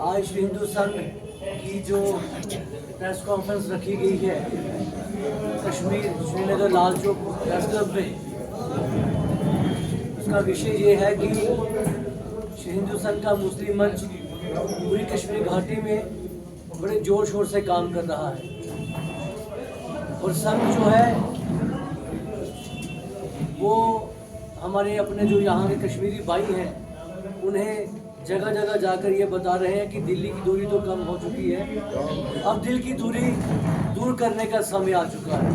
आज श्री हिंदू संघ की जो प्रेस कॉन्फ्रेंस रखी गई है कश्मीर श्रीनगर लाल चौक प्रेस क्लब में, उसका विषय ये है कि श्री हिंदू संघ का मुस्लिम मंच पूरी कश्मीर घाटी में बड़े जोर शोर से काम कर रहा है और संघ जो है वो हमारे अपने जो यहाँ के कश्मीरी भाई हैं उन्हें जगह जगह जाकर ये बता रहे हैं कि दिल्ली की दूरी तो कम हो चुकी है, अब दिल की दूरी दूर करने का समय आ चुका है।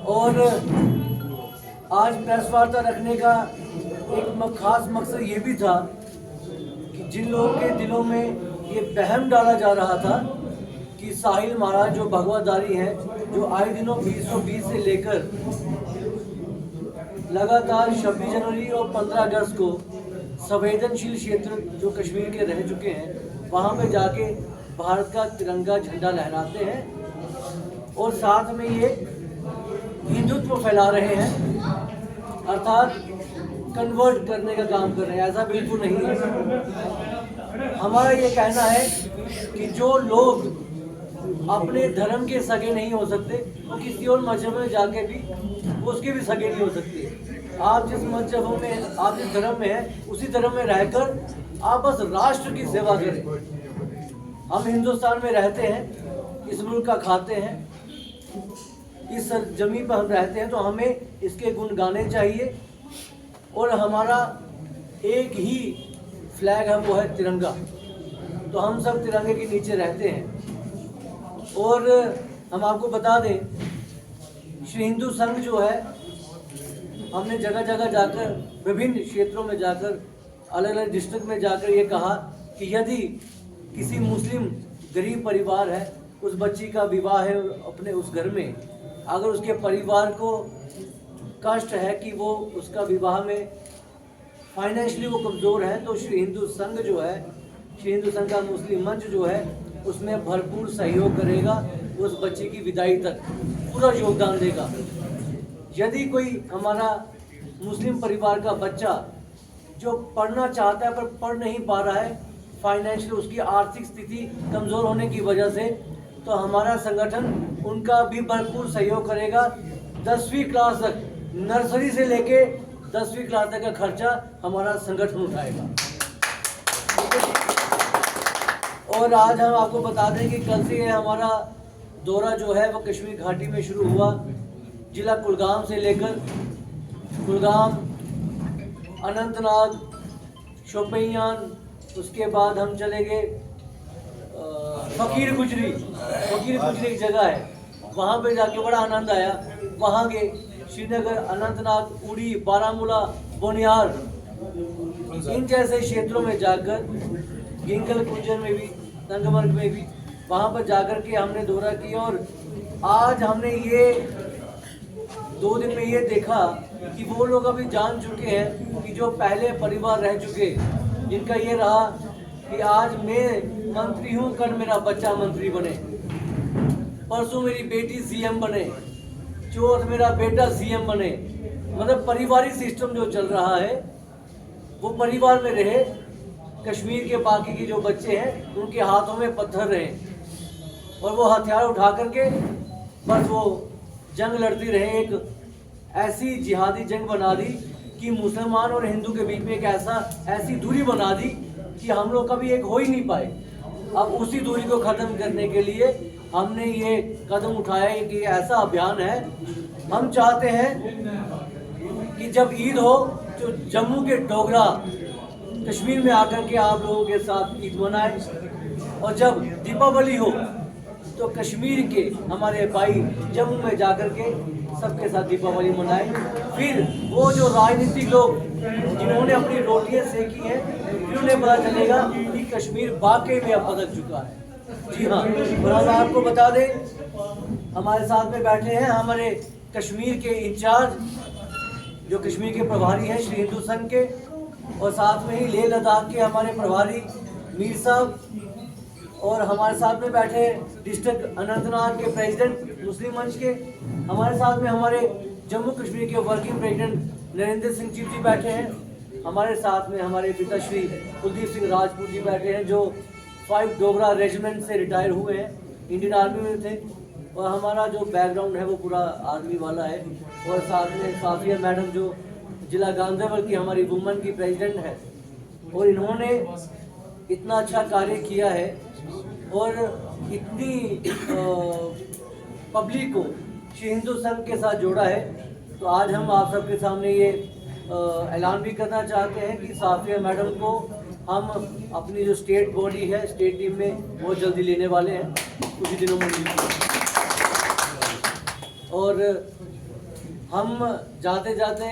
और आज प्रेस वार्ता रखने का एक खास मकसद ये भी था कि जिन लोगों के दिलों में ये वहम डाला जा रहा था कि साहिल महाराज जो भगवादारी हैं, जो आए दिनों 2020 से लेकर लगातार 26 जनवरी और 15 अगस्त को संवेदनशील क्षेत्र जो कश्मीर के रह चुके हैं वहाँ पे जाके भारत का तिरंगा झंडा लहराते हैं और साथ में ये हिंदुत्व फैला रहे हैं, अर्थात कन्वर्ट करने का काम कर रहे हैं। ऐसा बिल्कुल नहीं है। हमारा ये कहना है कि जो लोग अपने धर्म के सगे नहीं हो सकते वो किसी और मजहब में जाके भी वो उसके भी सगे नहीं हो सकते। आप जिस मजहब में, आप जिस धर्म में हैं उसी धर्म में रहकर आप बस राष्ट्र की सेवा करें। हम हिंदुस्तान में रहते हैं, इस मुल्क का खाते हैं, इस जमीन पर हम रहते हैं, तो हमें इसके गुण गाने चाहिए। और हमारा एक ही फ्लैग है, वो है तिरंगा। तो हम सब तिरंगे के नीचे रहते हैं। और हम आपको बता दें, श्री हिंदू संघ जो है हमने जगह जगह जाकर, विभिन्न क्षेत्रों में जाकर, अलग अलग डिस्ट्रिक्ट में जाकर ये कहा कि यदि किसी मुस्लिम गरीब परिवार है, उस बच्ची का विवाह है अपने उस घर में, अगर उसके परिवार को कष्ट है कि वो उसका विवाह में फाइनेंशियली वो कमज़ोर है, तो श्री हिंदू संघ जो है, श्री हिंदू संघ का मुस्लिम मंच जो है उसमें भरपूर सहयोग करेगा, उस बच्ची की विदाई तक पूरा योगदान देगा। यदि कोई हमारा मुस्लिम परिवार का बच्चा जो पढ़ना चाहता है पर पढ़ नहीं पा रहा है, फाइनेंशियल उसकी आर्थिक स्थिति कमज़ोर होने की वजह से, तो हमारा संगठन उनका भी भरपूर सहयोग करेगा। 10वीं क्लास तक, नर्सरी से लेके 10वीं क्लास तक का खर्चा हमारा संगठन उठाएगा। और आज हम आपको बता दें कि कल से हमारा दौरा जो है वो कश्मीर घाटी में शुरू हुआ। जिला कुलगाम से लेकर कुलगाम, अनंतनाग, शोपियान, उसके बाद हम चले गए फकीर गुजरी एक जगह है, वहाँ पे जाके बड़ा आनंद आया। वहाँ गए श्रीनगर, अनंतनाग, उड़ी, बारामूला, बोनियार, इन जैसे क्षेत्रों में जाकर, गिंगल कुंजर में भी, तंगमर्ग में भी, वहाँ पर जाकर के हमने दौरा किया। और आज हमने ये 2 दिन में ये देखा कि वो लोग अभी जान चुके हैं कि जो पहले परिवार रह चुके, जिनका ये रहा कि आज मैं मंत्री हूँ, कल मेरा बच्चा मंत्री बने, परसों मेरी बेटी सीएम बने, चौथ मेरा बेटा सीएम बने, मतलब पारिवारिक सिस्टम जो चल रहा है वो परिवार में रहे। कश्मीर के बाकी के जो बच्चे हैं उनके हाथों में पत्थर रहे और वो हथियार उठा करके बस वो जंग लड़ती रहे। एक ऐसी जिहादी जंग बना दी कि मुसलमान और हिंदू के बीच में एक ऐसी दूरी बना दी कि हम लोग कभी एक हो ही नहीं पाए। अब उसी दूरी को ख़त्म करने के लिए हमने ये कदम उठाया है कि ऐसा अभियान है। हम चाहते हैं कि जब ईद हो तो जम्मू के डोगरा कश्मीर में आकर के आप लोगों के साथ ईद मनाए, और जब दीपावली हो तो कश्मीर के हमारे भाई जम्मू में जाकर के सबके साथ दीपावली मनाए। फिर वो जो राजनीतिक लोग जिन्होंने अपनी रोटियां सेकी हैं, फिर उन्हें पता चलेगा कि कश्मीर वाकई में अब बदल चुका है। जी हाँ, और हम आपको बता दें, हमारे साथ में बैठे हैं हमारे कश्मीर के इंचार्ज, जो कश्मीर के प्रभारी हैं श्री हिंदू संघ के, और साथ में ही लेह लद्दाख के हमारे प्रभारी मीर साहब, और हमारे साथ में बैठे डिस्ट्रिक्ट अनंतनाग के प्रेसिडेंट मुस्लिम मंच के, हमारे साथ में हमारे जम्मू कश्मीर के working president Narendra Singh chief ji बैठे हैं, हमारे साथ में हमारे पिताश्री कुलदीप सिंह राजपूत जी बैठे हैं, जो 5 डोगरा रेजिमेंट से रिटायर हुए हैं, इंडियन आर्मी में थे, और हमारा जो बैकग्राउंड है वो पूरा आर्मी वाला है। और साथ में साफिया मैडम जो जिला गांधीनगर की हमारी वुमेन की प्रेसिडेंट है, और इन्होंने इतना अच्छा कार्य किया है और इतनी पब्लिक को श्री हिंदू संघ के साथ जोड़ा है। तो आज हम आप सबके सामने ये ऐलान भी करना चाहते हैं कि साफिया मैडम को हम अपनी जो स्टेट बॉडी है, स्टेट टीम में बहुत जल्दी लेने वाले हैं, कुछ ही दिनों में मिलती है। और हम जाते जाते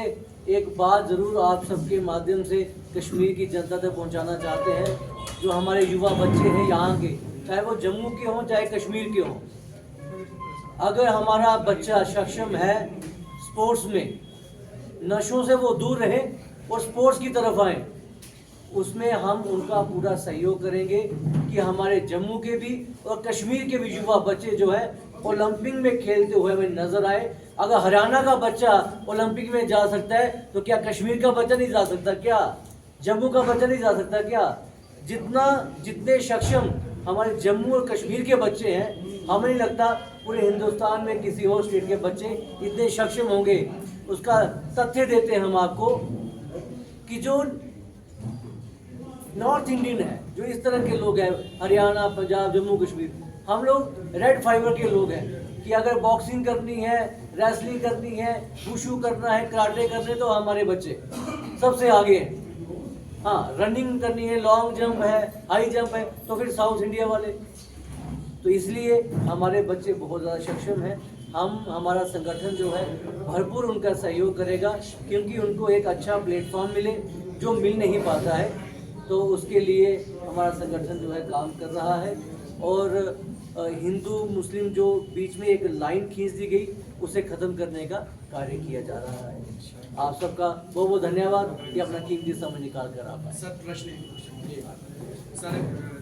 एक बात ज़रूर आप सबके माध्यम से कश्मीर की जनता तक पहुंचाना चाहते हैं। जो हमारे युवा बच्चे हैं यहाँ के, चाहे वो जम्मू के हों चाहे कश्मीर के हों, अगर हमारा बच्चा सक्षम है स्पोर्ट्स में, नशों से वो दूर रहे और स्पोर्ट्स की तरफ आए, उसमें हम उनका पूरा सहयोग करेंगे कि हमारे जम्मू के भी और कश्मीर के भी युवा बच्चे जो है ओलंपिक में खेलते हुए हमें नजर आए। अगर हरियाणा का बच्चा ओलंपिक में जा सकता है तो क्या कश्मीर का बच्चा नहीं जा सकता? क्या जम्मू का बच्चा नहीं जा सकता? क्या जितने सक्षम हमारे जम्मू और कश्मीर के बच्चे हैं, हमें नहीं लगता पूरे हिंदुस्तान में किसी और स्टेट के बच्चे इतने सक्षम होंगे। उसका तथ्य देते हैं हम आपको कि जो नॉर्थ इंडियन है, जो इस तरह के लोग हैं, हरियाणा, पंजाब, जम्मू कश्मीर, हम लोग रेड फाइबर के लोग हैं कि अगर बॉक्सिंग करनी है, रेसलिंग करनी है, वुशु करना है, कराटे करने, तो हमारे बच्चे सबसे आगे हैं। हाँ, रनिंग करनी है, लॉन्ग जंप है, हाई जंप है, तो फिर साउथ इंडिया वाले। तो इसलिए हमारे बच्चे बहुत ज़्यादा सक्षम हैं। हमारा संगठन जो है भरपूर उनका सहयोग करेगा, क्योंकि उनको एक अच्छा प्लेटफॉर्म मिले जो मिल नहीं पाता है। तो उसके लिए हमारा संगठन जो है काम कर रहा है। और हिंदू मुस्लिम जो बीच में एक लाइन खींच दी गई, उसे ख़त्म करने का कार्य किया जा रहा है। आप सबका बहुत बहुत धन्यवाद कि अपना कीमती समय निकाल कर आ पाए। सर, प्रश्न सर,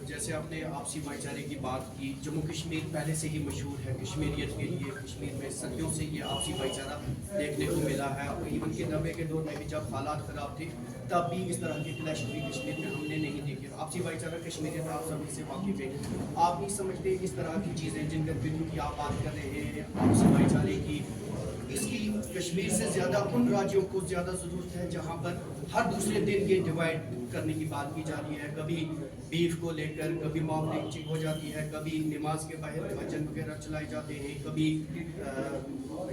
जैसे आपने आपसी भाईचारे की बात की, जम्मू कश्मीर पहले से ही मशहूर है कश्मीरियत के लिए। कश्मीर में सदियों से ये आपसी भाईचारा देखने को मिला है। और इवन के 90 के दौर में भी जब हालात ख़राब थे, तब भी इस तरह के क्लैश भी कश्मीर में हमने नहीं देखे। आपसी भाईचारा, कश्मीरियत आप सभी से वाकिफ है। आप नहीं समझते इस तरह की चीज़ें जिन गतिविधियों की आप बात कर रहे हैं आपसी भाईचारे की, इसकी कश्मीर से ज़्यादा उन राज्यों को ज़्यादा ज़रूरत है जहाँ पर हर दूसरे दिन ये डिवाइड करने की बात की जा रही है। कभी बीफ को लेकर, कभी मॉब लिंचिंग हो जाती है, कभी नमाज के बाहर भजन वगैरह चलाए जाते हैं, कभी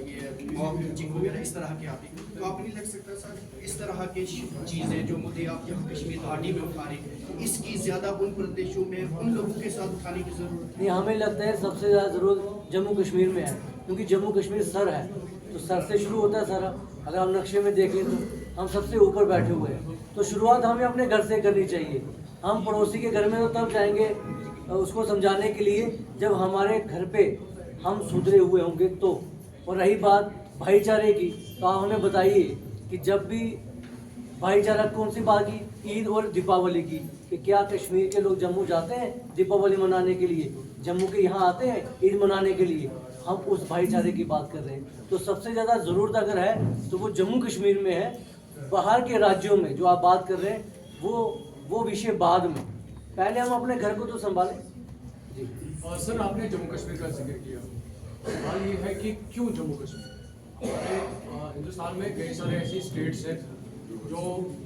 ये मॉब लिंचिंग वगैरह इस तरह के आते हैं। तो आप नहीं लग सकता सर, इस तरह के चीज़ें जो मुद्दे आप यहाँ कश्मीर घाटी में उठा रहे हैं, इसकी ज़्यादा उन प्रदेशों में उन लोगों के साथ उठाने की ज़रूरत नहीं, हमें लगता है सबसे ज़्यादा ज़रूरत जम्मू कश्मीर में है, क्योंकि जम्मू कश्मीर सर है, तो सर से शुरू होता है सारा। अगर हम नक्शे में देखें तो हम सबसे ऊपर बैठे हुए हैं, तो शुरुआत हमें अपने घर से करनी चाहिए। हम पड़ोसी के घर में तो तब जाएंगे उसको समझाने के लिए जब हमारे घर पे हम सुधरे हुए होंगे तो। और रही बात भाईचारे की, तो आप हमें बताइए कि जब भी भाईचारा कौन सी बात की, ईद और दीपावली की, कि क्या कश्मीर के लोग जम्मू जाते हैं दीपावली मनाने के लिए? जम्मू के यहाँ आते हैं ईद मनाने के लिए? हम उस भाईचारे की बात कर रहे हैं। तो सबसे ज़्यादा ज़रूरत अगर है तो वो जम्मू कश्मीर में है। बाहर के राज्यों में जो आप बात कर रहे हैं वो विषय बाद में, पहले हम अपने घर को तो संभालें। जी। और सर, आपने जम्मू कश्मीर का जिक्र किया, सवाल ये है कि क्यों जम्मू कश्मीर? हिंदुस्तान में कई सारे ऐसी स्टेट्स हैं जो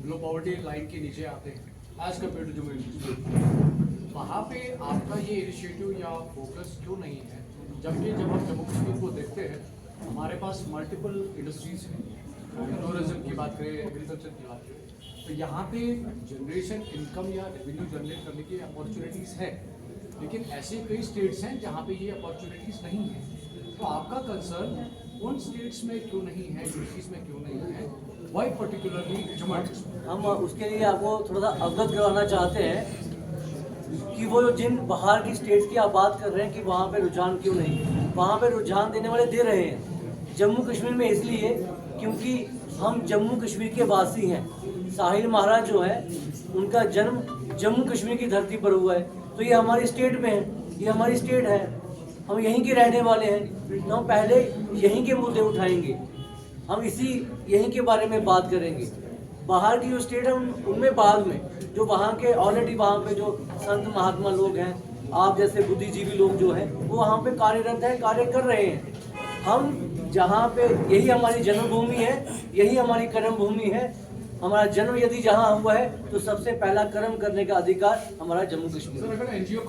लो पॉवर्टी लाइन के नीचे आते हैं as compare to Jammu Kashmir. वहाँ पे आपका ये इनिशिएटिव या फोकस क्यों नहीं है? जबकि जब हम जम्मू कश्मीर को देखते हैं, हमारे पास मल्टीपल इंडस्ट्रीज हैं, टूरिज्म की बात करें, एग्रीकल्चर की बात करें, तो यहाँ पे जनरेशन इनकम या रेवेन्यू जनरेट करने की अपॉर्चुनिटीज़ है। लेकिन ऐसे कई स्टेट्स हैं जहाँ पे ये अपॉर्चुनिटीज़ नहीं है। तो आपका कंसर्न उन स्टेट्स में क्यों नहीं है, यूनिवर्सिटीज़ में क्यों नहीं है? Why particularly Jammu and Kashmir? हम उसके लिए आपको थोड़ा सा अवगत करवाना चाहते हैं कि वो जिन बाहर की स्टेट्स की आप बात कर रहे हैं कि वहाँ पे रुझान क्यों नहीं, वहाँ पे रुझान देने वाले दे रहे हैं। जम्मू कश्मीर में इसलिए क्योंकि हम जम्मू कश्मीर के वासी हैं। साहिल महाराज जो है उनका जन्म जम्मू कश्मीर की धरती पर हुआ है, तो ये हमारी स्टेट में है, ये हमारी स्टेट है, हम यहीं के रहने वाले हैं। तो हम पहले यहीं के मुद्दे उठाएंगे, हम यहीं के बारे में बात करेंगे। बाहर की जो स्टेट है उनमें बाद में जो वहाँ के ऑलरेडी वहाँ पे जो संत महात्मा लोग हैं, आप जैसे बुद्धिजीवी लोग जो हैं, वो वहाँ पे कार्यरत हैं, कार्य कर रहे हैं। हम जहाँ पे, यही हमारी जन्मभूमि है, यही हमारी कर्म भूमि है। हमारा जन्म यदि जहाँ हुआ है तो सबसे पहला कर्म करने का अधिकार हमारा जम्मू कश्मीर। सर, अगर एनजीओ